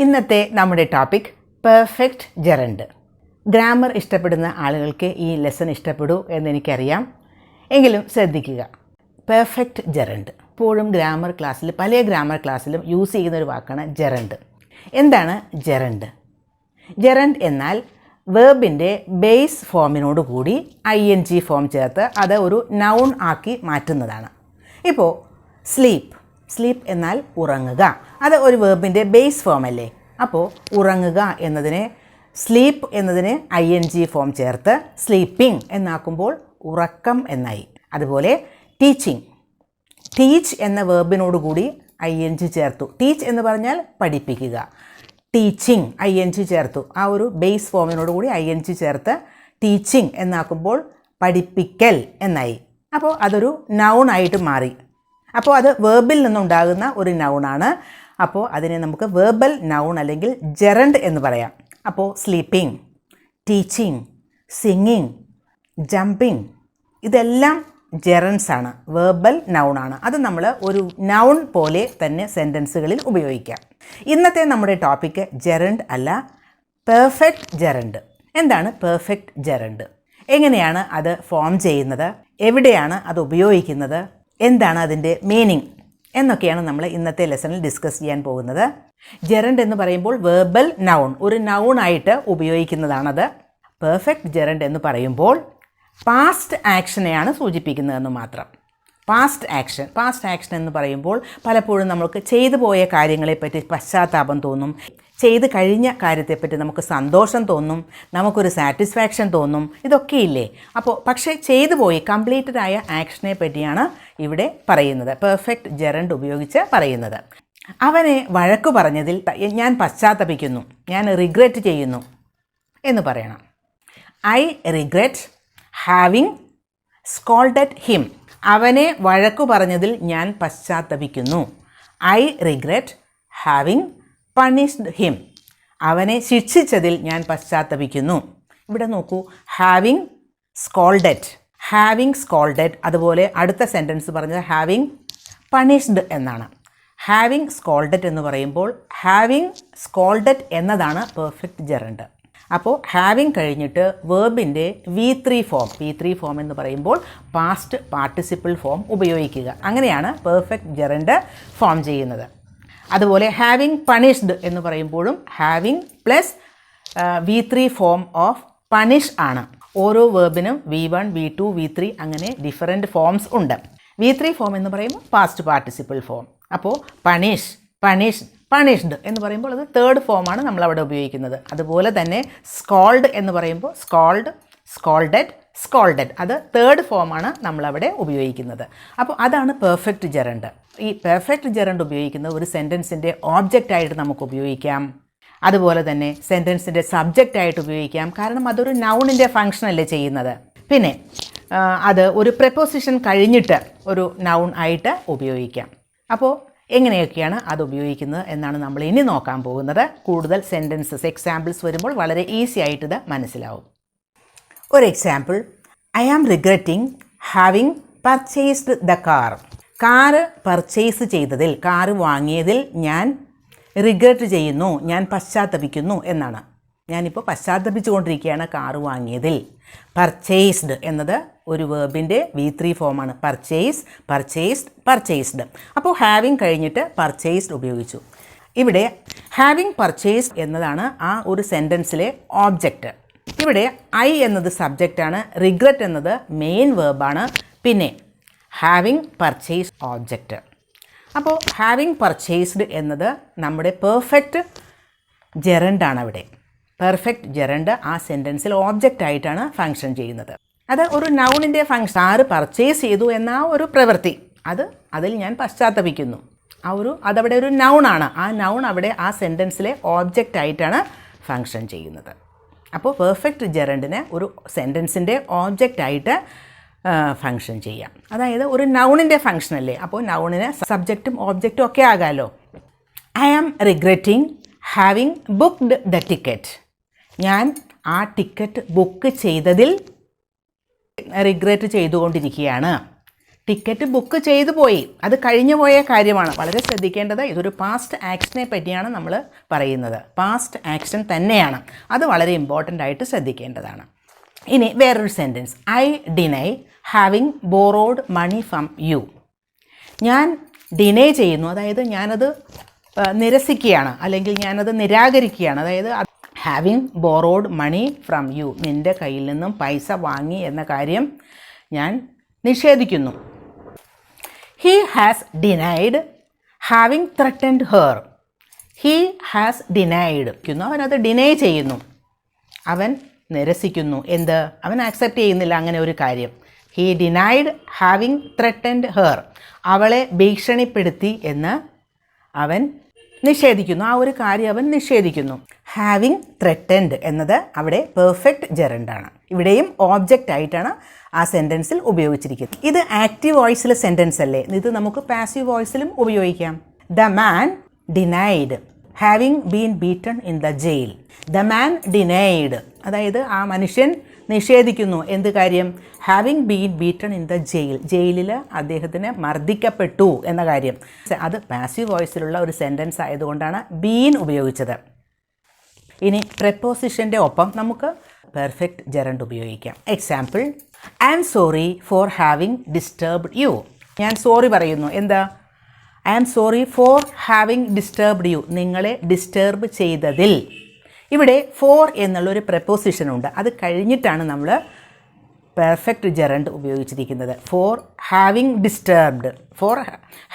ഇന്നത്തെ നമ്മുടെ topic perfect gerund. Grammar ഇഷ്ടപ്പെടുന്ന ആളുകൾക്ക് ഈ ലെസൺ ഇഷ്ടപ്പെടൂ എന്നെനിക്കറിയാം. എങ്കിലും ശ്രദ്ധിക്കുക, പെർഫെക്റ്റ് ജെറണ്ട് എപ്പോഴും ഗ്രാമർ ക്ലാസ്സിൽ പല ഗ്രാമർ ക്ലാസ്സിലും യൂസ് ചെയ്യുന്ന ഒരു വാക്കാണ് ജെറണ്ട്. എന്താണ് ജെറണ്ട്? ജെറണ്ട് എന്നാൽ വേർബിൻ്റെ ബേസ് ഫോമിനോട് കൂടി ING ഫോം ചേർത്ത് അത് ഒരു നൗൺ ആക്കി മാറ്റുന്നതാണ്. ഇപ്പോൾ സ്ലീപ്പ് എന്നാൽ ഉറങ്ങുക, അത് ഒരു വേർബിൻ്റെ ബേസ് ഫോം അല്ലേ. അപ്പോൾ ഉറങ്ങുക എന്നതിനെ സ്ലീപ്പ് എന്നതിന് ING ഫോം ചേർത്ത് സ്ലീപ്പിംഗ് എന്നാക്കുമ്പോൾ ഉറക്കം എന്നായി. അതുപോലെ ടീച്ച് എന്ന വേർബിനോട് കൂടി ING ചേർത്തു. ടീച്ച് എന്ന് പറഞ്ഞാൽ പഠിപ്പിക്കുക. ടീച്ചിങ് ING ചേർത്തു. ആ ഒരു ബേസ് ഫോമിനോട് കൂടി ING ചേർത്ത് ടീച്ചിങ് എന്നാക്കുമ്പോൾ പഠിപ്പിക്കൽ എന്നായി. അപ്പോൾ അതൊരു നൗൺ ആയിട്ട് മാറി. അപ്പോൾ അത് വേർബിൽ നിന്നുണ്ടാകുന്ന ഒരു നൗണാണ്. അപ്പോൾ അതിനെ നമുക്ക് വേർബൽ നൗൺ അല്ലെങ്കിൽ ജെറണ്ട് എന്ന് പറയാം. അപ്പോൾ സ്ലീപ്പിംഗ്, ടീച്ചിങ്, സിംഗിങ്, ജമ്പിങ് ഇതെല്ലാം ജെറൻസ് ആണ്, വേർബൽ നൗണാണ്. അത് നമ്മൾ ഒരു നൗൺ പോലെ തന്നെ സെൻറ്റൻസുകളിൽ ഉപയോഗിക്കാം. ഇന്നത്തെ നമ്മുടെ ടോപ്പിക്ക് ജെറണ്ട് അല്ല, പെർഫെക്റ്റ് ജെറണ്ട്. എന്താണ് പെർഫെക്റ്റ് ജെറണ്ട്? എങ്ങനെയാണ് അത് ഫോം ചെയ്യുന്നത്? എവിടെയാണ് അത് ഉപയോഗിക്കുന്നത്? എന്താണ് അതിൻ്റെ മീനിങ് എന്നൊക്കെയാണ് നമ്മൾ ഇന്നത്തെ ലെസണിൽ ഡിസ്കസ് ചെയ്യാൻ പോകുന്നത്. ജെറണ്ട് എന്ന് പറയുമ്പോൾ വേർബൽ നൗൺ, ഒരു നൗണായിട്ട് ഉപയോഗിക്കുന്നതാണത്. പെർഫെക്റ്റ് ജെറണ്ട് എന്ന് പറയുമ്പോൾ പാസ്റ്റ് ആക്ഷനെയാണ് സൂചിപ്പിക്കുന്നതെന്ന് മാത്രം. പാസ്റ്റ് ആക്ഷൻ എന്ന് പറയുമ്പോൾ പലപ്പോഴും നമുക്ക് ചെയ്തു പോയ കാര്യങ്ങളെപ്പറ്റി പശ്ചാത്താപം തോന്നും, ചെയ്ത് കഴിഞ്ഞ കാര്യത്തെപ്പറ്റി നമുക്ക് സന്തോഷം തോന്നും, നമുക്കൊരു സാറ്റിസ്ഫാക്ഷൻ തോന്നും, ഇതൊക്കെയില്ലേ. അപ്പോൾ പക്ഷേ ചെയ്തു പോയി കംപ്ലീറ്റഡ് ആയ ആക്ഷനെ പറ്റിയാണ് ഇവിടെ പറയുന്നത്, പെർഫെക്റ്റ് ജെറണ്ട് ഉപയോഗിച്ച് പറയുന്നത്. അവനെ വഴക്കു പറഞ്ഞതിൽ ഞാൻ പശ്ചാത്തപിക്കുന്നു, ഞാൻ റിഗ്രറ്റ് ചെയ്യുന്നു എന്ന് പറയണം. I regret having scolded him. അവനെ വഴക്കു പറഞ്ഞതിൽ ഞാൻ പശ്ചാത്തപിക്കുന്നു. I regret having punished him. അവനെ ശിക്ഷിച്ചതിൽ ഞാൻ പശ്ചാത്തപിക്കുന്നു. ഇവിടെ നോക്കൂ, ഹാവിങ് സ്കോൾഡഡ്. അതുപോലെ അടുത്ത സെൻറ്റൻസ് പറഞ്ഞത് ഹാവിങ് പണിഷ്ഡ് എന്നാണ്. ഹാവിങ് സ്കോൾഡഡ് എന്ന് പറയുമ്പോൾ ഹാവിങ് സ്കോൾഡഡ് എന്നതാണ് പെർഫെക്റ്റ് ജെറണ്ട്. അപ്പോൾ ഹാവിങ് കഴിഞ്ഞിട്ട് വേർബിൻ്റെ V3 ഫോം എന്ന് പറയുമ്പോൾ പാസ്റ്റ് പാർട്ടിസിപ്പിൾ ഫോം ഉപയോഗിക്കുക. അങ്ങനെയാണ് പെർഫെക്റ്റ് ജെറണ്ട് ഫോം ചെയ്യുന്നത്. അതുപോലെ ഹാവിങ് പണിഷ്ഡ് എന്ന് പറയുമ്പോഴും having plus V3 form of punish ആണ്. ഓരോ വേർബിനും V1, V2, V3 അങ്ങനെ ഡിഫറെൻറ്റ് ഫോംസ് ഉണ്ട്. V3 ഫോം എന്ന് പറയുമ്പോൾ പാസ്റ്റ് പാർട്ടിസിപ്പിൾ ഫോം. അപ്പോൾ പണിഷ്ഡ് എന്ന് പറയുമ്പോൾ അത് തേർഡ് ഫോമാണ് നമ്മളവിടെ ഉപയോഗിക്കുന്നത്. അതുപോലെ തന്നെ സ്കോൾഡ് എന്ന് പറയുമ്പോൾ സ്കോൾഡഡ് അത് തേർഡ് ഫോമാണ് നമ്മളവിടെ ഉപയോഗിക്കുന്നത്. അപ്പോൾ അതാണ് പെർഫെക്റ്റ് ജെറണ്ട്. ഈ പെർഫെക്റ്റ് ജെറണ്ട് ഉപയോഗിക്കുന്നത് ഒരു സെൻറ്റൻസിൻ്റെ ഓബ്ജക്റ്റായിട്ട് നമുക്ക് ഉപയോഗിക്കാം. അതുപോലെ തന്നെ സെൻറ്റൻസിൻ്റെ സബ്ജക്റ്റായിട്ട് ഉപയോഗിക്കാം. കാരണം അതൊരു നൗണിൻ്റെ ഫങ്ഷനല്ലേ ചെയ്യുന്നത്. പിന്നെ അത് ഒരു പ്രെപ്പോസിഷൻ കഴിഞ്ഞിട്ട് ഒരു നൗൺ ആയിട്ട് ഉപയോഗിക്കാം. അപ്പോൾ എങ്ങനെയൊക്കെയാണ് അത് ഉപയോഗിക്കുന്നത് എന്നാണ് നമ്മൾ ഇനി നോക്കാൻ പോകുന്നത്. കൂടുതൽ സെൻറ്റൻസസ് എക്സാമ്പിൾസ് വരുമ്പോൾ വളരെ ഈസി ആയിട്ട് ഇത് മനസ്സിലാവും. ഒരു example, I am regretting having purchased the car. Car purchase ചെയ്തതിൽ, കാറ് വാങ്ങിയതിൽ ഞാൻ റിഗ്രറ്റ് ചെയ്യുന്നു, ഞാൻ പശ്ചാത്തപിക്കുന്നു എന്നാണ്. ഞാനിപ്പോൾ പശ്ചാത്തപിച്ചുകൊണ്ടിരിക്കുകയാണ് കാറ് വാങ്ങിയതിൽ. പർച്ചേസ്ഡ് എന്നത് ഒരു വേർബിൻ്റെ V3 ഫോമാണ്. പർച്ചേസ്ഡ്. അപ്പോൾ ഹാവിങ് കഴിഞ്ഞിട്ട് പർച്ചേസ്ഡ് ഉപയോഗിച്ചു. ഇവിടെ ഹാവിങ് പർച്ചേസ്ഡ് എന്നതാണ് ആ ഒരു സെൻറ്റൻസിലെ ഓബ്ജക്റ്റ്. ഇവിടെ ഐ എന്നത് സബ്ജക്റ്റാണ്, റിഗ്രറ്റ് എന്നത് മെയിൻ വേർബാണ്, പിന്നെ ഹാവിങ് പർച്ചേസ്ഡ് ഓബ്ജക്റ്റ്. അപ്പോൾ ഹാവിങ് പർച്ചേസ്ഡ് എന്നത് നമ്മുടെ പെർഫെക്റ്റ് ജെറണ്ടാണ്. അവിടെ പെർഫെക്റ്റ് ജെറണ്ട് ആ സെൻറ്റൻസിൽ ഓബ്ജക്റ്റ് ആയിട്ടാണ് ഫങ്ഷൻ ചെയ്യുന്നത്. അത് ഒരു നൗണിൻ്റെ ഫങ്ഷൻ. ആര് പർച്ചേസ് ചെയ്തു എന്ന ഒരു പ്രവൃത്തി, അതിൽ ഞാൻ പശ്ചാത്തപിക്കുന്നു. അതവിടെ ഒരു നൗണാണ്. ആ നൗൺ അവിടെ ആ സെൻറ്റൻസിലെ ഓബ്ജക്റ്റ് ആയിട്ടാണ് ഫങ്ഷൻ ചെയ്യുന്നത്. അപ്പോൾ പെർഫെക്റ്റ് ജെറണ്ടിന് ഒരു സെൻറ്റൻസിൻ്റെ ഓബ്ജക്റ്റ് ആയിട്ട് ഫങ്ഷൻ ചെയ്യാം. അതായത് ഒരു നൗണിൻ്റെ ഫങ്ഷൻ അല്ലേ. അപ്പോൾ നൗണിന് സബ്ജക്റ്റും ഓബ്ജക്റ്റും ഒക്കെ ആകാമല്ലോ. I am regretting having booked the ticket. ഞാൻ ആ ടിക്കറ്റ് ബുക്ക് ചെയ്തതിൽ റിഗ്രറ്റ് ചെയ്തുകൊണ്ടിരിക്കുകയാണ്. ടിക്കറ്റ് ബുക്ക് ചെയ്തു പോയി, അത് കഴിഞ്ഞു പോയ കാര്യമാണ്. വളരെ ശ്രദ്ധിക്കേണ്ടത്, ഇതൊരു പാസ്റ്റ് ആക്ഷനെ പറ്റിയാണ് നമ്മൾ പറയുന്നത്. പാസ്റ്റ് ആക്ഷൻ തന്നെയാണ്, അത് വളരെ ഇമ്പോർട്ടൻ്റ് ആയിട്ട് ശ്രദ്ധിക്കേണ്ടതാണ്. ഇനി വേറൊരു sentence, I deny having borrowed money from you. ഞാൻ ഡിനൈ ചെയ്യുന്നു, അതായത് ഞാനത് നിരസിക്കുകയാണ്, അല്ലെങ്കിൽ ഞാനത് നിരാകരിക്കുകയാണ്. അതായത് having borrowed money from you, നിൻ്റെ കയ്യിൽ നിന്നും പൈസ വാങ്ങി എന്ന കാര്യം ഞാൻ നിഷേധിക്കുന്നു. He has denied having threatened her. He has denied, അവനത് ഡിനൈ ചെയ്യുന്നു, അവൻ നിരസിക്കുന്നു. എന്ത്? അവൻ ആക്സെപ്റ്റ് ചെയ്യുന്നില്ല അങ്ങനെ ഒരു കാര്യം. He denied having threatened her, അവളെ ഭീഷണിപ്പെടുത്തി എന്ന് അവൻ നിഷേധിക്കുന്നു, ആ ഒരു കാര്യം അവൻ നിഷേധിക്കുന്നു. ഹാവിങ് ത്രട്ടൻഡ് എന്നത് അവിടെ പെർഫെക്റ്റ് ജെറണ്ടാണ്. ഇവിടെയും ഓബ്ജക്റ്റ് ആയിട്ടാണ് ആ സെൻറ്റൻസിൽ ഉപയോഗിച്ചിരിക്കുന്നത്. ഇത് ആക്റ്റീവ് വോയിസിലെ സെൻറ്റൻസ് അല്ലേ, ഇത് നമുക്ക് പാസീവ് വോയിസിലും ഉപയോഗിക്കാം. The man denied having been beaten in the jail. The man denied, അതായത് ആ മനുഷ്യൻ നിഷേധിക്കുന്നു. എന്ത് കാര്യം? Having been beaten in the jail, ജയിലിൽ അദ്ദേഹത്തിന് മർദ്ദിക്കപ്പെട്ടു എന്ന കാര്യം. അത് പാസീവ് വോയിസിലുള്ള ഒരു സെൻറ്റൻസ് ആയതുകൊണ്ടാണ് ബീൻ ഉപയോഗിച്ചത്. ഇനി പ്രെപ്പോസിഷൻ്റെ ഒപ്പം നമുക്ക് പെർഫെക്റ്റ് ജെറണ്ട് ഉപയോഗിക്കാം. Example, I am sorry for having disturbed you. ഞാൻ സോറി പറയുന്നു. എന്താ? I am sorry for having disturbed you, നിങ്ങളെ ഡിസ്റ്റർബ് ചെയ്തതിൽ. ഇവിടെ ഫോർ എന്നുള്ളൊരു പ്രെപ്പോസിഷൻ ഉണ്ട്, അത് കഴിഞ്ഞിട്ടാണ് നമ്മൾ പെർഫെക്റ്റ് ജെറണ്ട് ഉപയോഗിച്ചിരിക്കുന്നത്. For having disturbed, for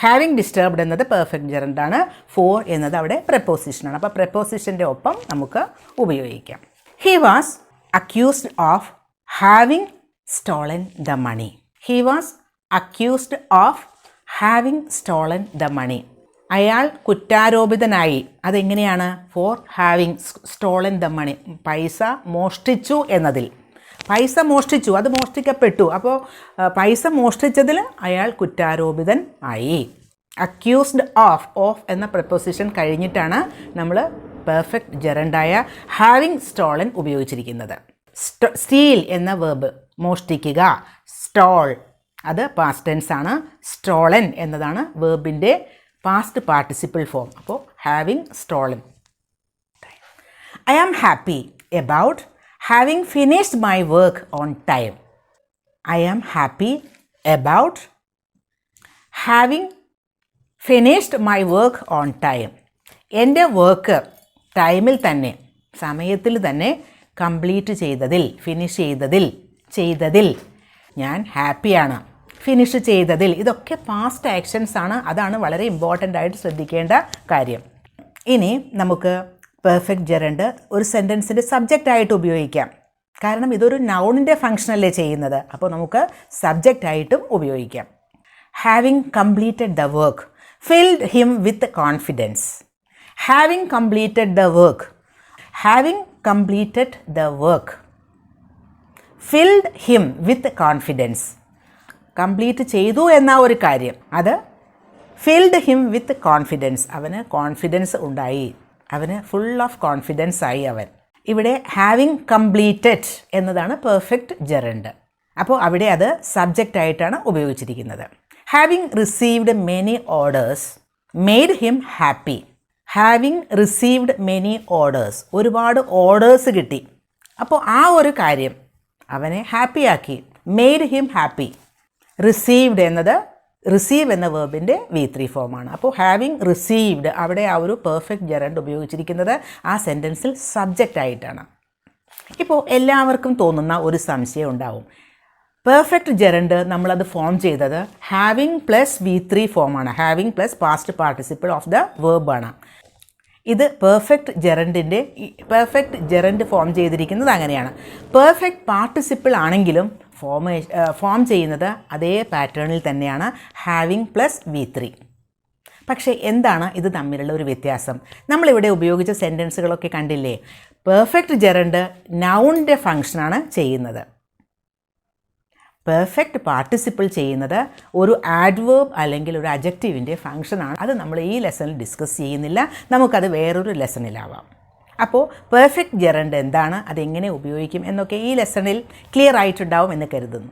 having disturbed എന്നത് പെർഫെക്റ്റ് ജെറണ്ടാണ്, ഫോർ എന്നത് അവിടെ പ്രെപ്പോസിഷനാണ്. അപ്പോൾ പ്രെപ്പോസിഷൻ്റെ ഒപ്പം നമുക്ക് ഉപയോഗിക്കാം. He was accused of having stolen the money. He was accused of having stolen the money, അയാൾ കുറ്റാരോപിതനായി. അതെങ്ങനെയാണ്? For having stolen the money, പൈസ മോഷ്ടിച്ചു എന്നതിൽ. പൈസ മോഷ്ടിച്ചു, അത് മോഷ്ടിക്കപ്പെട്ടു, അപ്പോൾ പൈസ മോഷ്ടിച്ചതിൽ അയാൾ കുറ്റാരോപിതൻ ആയി. അക്യൂസ്ഡ് ഓഫ്, ഓഫ് എന്ന പ്രിപ്പോസിഷൻ കഴിഞ്ഞിട്ടാണ് നമ്മൾ പെർഫെക്റ്റ് ജെറണ്ടായ ഹാവിങ് സ്റ്റോളൻ ഉപയോഗിച്ചിരിക്കുന്നത്. സ്റ്റീൽ എന്ന വേർബ്, മോഷ്ടിക്കുക. സ്റ്റോൾ അത് പാസ്റ്റ് ടെൻസ് ആണ്. സ്റ്റോളൻ എന്നതാണ് വേർബിൻ്റെ പാസ്റ്റ് പാർട്ടിസിപ്പിൾ ഫോം. അപ്പോൾ having stolen. I am happy about having finished my work on time. I am happy about having finished my work on time. എൻ്റെ work ടൈമിൽ തന്നെ, സമയത്തിൽ തന്നെ കംപ്ലീറ്റ് ചെയ്തതിൽ, ഫിനിഷ് ചെയ്തതിൽ ഞാൻ ഹാപ്പിയാണ്. ഫിനിഷ് ചെയ്തതിൽ, ഇതൊക്കെ പാസ്റ്റ് ആക്ഷൻസ് ആണ്, അതാണ് വളരെ ഇമ്പോർട്ടൻ്റ് ആയിട്ട് ശ്രദ്ധിക്കേണ്ട കാര്യം. ഇനി നമുക്ക് പെർഫെക്റ്റ് ജെറണ്ട് ഒരു സെൻറ്റൻസിൻ്റെ സബ്ജക്റ്റ് ആയിട്ട് ഉപയോഗിക്കാം. കാരണം ഇതൊരു നൗണിൻ്റെ ഫങ്ഷനല്ലേ ചെയ്യുന്നത്, അപ്പോൾ നമുക്ക് സബ്ജക്റ്റ് ആയിട്ടും ഉപയോഗിക്കാം. Having completed the work filled him with confidence. Having completed the work, having completed the work filled him with confidence. Complete ചെയ്തു എന്ന ഒരു കാര്യം, അത് ഫിൽഡ് ഹിം വിത്ത് കോൺഫിഡൻസ്, അവന് കോൺഫിഡൻസ് ഉണ്ടായി, അവന് ഫുൾ ഓഫ് കോൺഫിഡൻസ് ആയി അവൻ. ഇവിടെ ഹാവിങ് കംപ്ലീറ്റഡ് എന്നതാണ് പെർഫെക്റ്റ് ജെറണ്ട്, അപ്പോൾ അവിടെ അത് സബ്ജക്റ്റ് ആയിട്ടാണ് ഉപയോഗിച്ചിരിക്കുന്നത്. Having received many orders made him happy. Having received many orders, ഒരുപാട് ഓർഡേഴ്സ് കിട്ടി, അപ്പോൾ ആ ഒരു കാര്യം അവനെ ഹാപ്പിയാക്കി. Made him happy. റിസീവ്ഡ് എന്നത് റിസീവ് എന്ന വേർബിൻ്റെ V3 ഫോമാണ്. അപ്പോൾ ഹാവിങ് റിസീവ്ഡ്, അവിടെ ആ ഒരു പെർഫെക്റ്റ് ജെറണ്ട് ഉപയോഗിച്ചിരിക്കുന്നത് ആ സെൻറ്റൻസിൽ സബ്ജക്റ്റ് ആയിട്ടാണ്. ഇപ്പോൾ എല്ലാവർക്കും തോന്നുന്ന ഒരു സംശയം ഉണ്ടാവും, പെർഫെക്റ്റ് ജെറണ്ട് നമ്മളത് ഫോം ചെയ്തത് ഹാവിങ് പ്ലസ് V3 ഫോമാണ്, having plus past participle of the വേർബാണ്. ഇത് പെർഫെക്റ്റ് ജെറണ്ട് ഫോം ചെയ്തിരിക്കുന്നത് അങ്ങനെയാണ്. പെർഫെക്റ്റ് പാർട്ടിസിപ്പിൾ ആണെങ്കിലും ഫോം ചെയ്യുന്നത് അതേ പാറ്റേണിൽ തന്നെയാണ്, ഹാവിങ് പ്ലസ് V3. പക്ഷേ എന്താണ് ഇത് തമ്മിലുള്ള ഒരു വ്യത്യാസം? നമ്മളിവിടെ ഉപയോഗിച്ച സെൻറ്റൻസുകളൊക്കെ കണ്ടില്ലേ, പെർഫെക്റ്റ് ജെറണ്ട് നൗണിൻ്റെ ഫങ്ഷനാണ് ചെയ്യുന്നത്, പെർഫെക്റ്റ് പാർട്ടിസിപ്പിൾ ചെയ്യുന്നത് ഒരു ആഡ്വേർബ് അല്ലെങ്കിൽ ഒരു അഡ്ജക്റ്റീവിൻ്റെ ഫങ്ഷനാണ്. അത് നമ്മൾ ഈ ലെസണിൽ ഡിസ്കസ് ചെയ്യുന്നില്ല, നമുക്കത് വേറൊരു ലെസണിലാവാം. അപ്പോൾ പെർഫെക്റ്റ് ജെറണ്ട് എന്താണ്, അതെങ്ങനെ ഉപയോഗിക്കും എന്നൊക്കെ ഈ ലെസണിൽ ക്ലിയർ ആയിട്ടുണ്ടാവും എന്ന് കരുതുന്നു.